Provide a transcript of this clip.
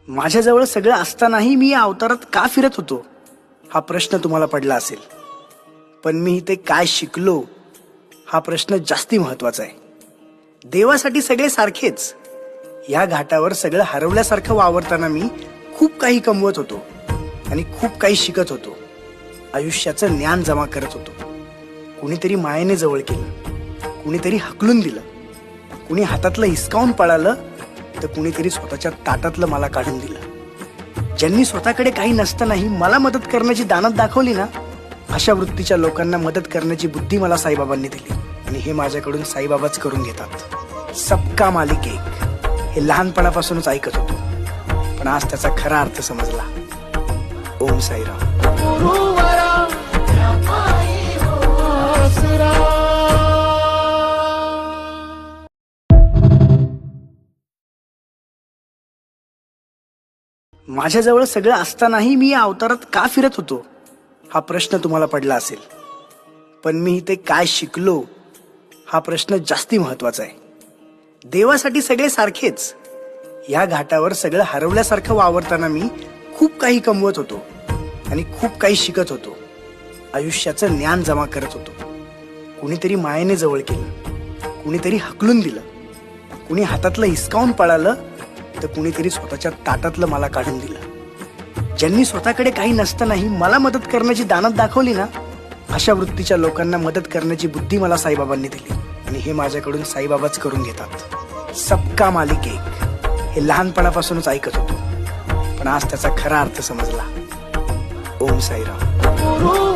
माझ्याजवळ सगळं असतानाही मी या अवतारात का फिरत होतो हा प्रश्न तुम्हाला पडला असेल. पण मी इथे काय शिकलो हा प्रश्न जास्ती महत्वाचा आहे. देवासाठी सगळे सारखेच, या घाटावर सगळं हरवल्यासारखं वावरताना मी खूप काही कमवत होतो आणि खूप काही शिकत होतो. आयुष्याचं ज्ञान जमा करत होतो. कुणीतरी मायेने जवळ केलं, कुणीतरी हकलून दिलं, कुणी हातातलं हिसकावून पळालं, तर कुणीतरी स्वतःच्या ताटातलं मला काढून दिलं. ज्यांनी स्वतःकडे काही नसतानाही मला मदत करण्याची दानत दाखवली ना, अशा वृत्तीच्या लोकांना मदत करण्याची बुद्धी मला साईबाबांनी दिली आणि हे माझ्याकडून साईबाबाच करून घेतात. सबका मालिक एक हे लहानपणापासूनच ऐकत होतो, पण आज त्याचा खरा अर्थ समजला. ओम साईराम. माझ्याजवळ सगळं असतानाही मी या अवतारात का फिरत होतो हा प्रश्न तुम्हाला पडला असेल. पण मी इथे काय शिकलो हा प्रश्न जास्ती महत्वाचा आहे. देवासाठी सगळे सारखेच, या घाटावर सगळं हरवल्यासारखं वावरताना मी खूप काही कमवत होतो आणि खूप काही शिकत होतो. आयुष्याचं ज्ञान जमा करत होतो. कुणीतरी मायेने जवळ केलं, कुणीतरी हकलून दिलं, कुणी हातातलं हिसकावून पळालं, तर कुणीतरी स्वतःच्या ताटातलं मला काढून दिलं. ज्यांनी स्वतःकडे काही नसतानाही मला मदत करण्याची दानत दाखवली ना, अशा वृत्तीच्या लोकांना मदत करण्याची बुद्धी मला साईबाबांनी दिली आणि हे माझ्याकडून साईबाबाच करून घेतात. सबका मालिक एक हे लहानपणापासूनच ऐकत होतो, पण आज त्याचा खरा अर्थ समजला. ओम साईराम.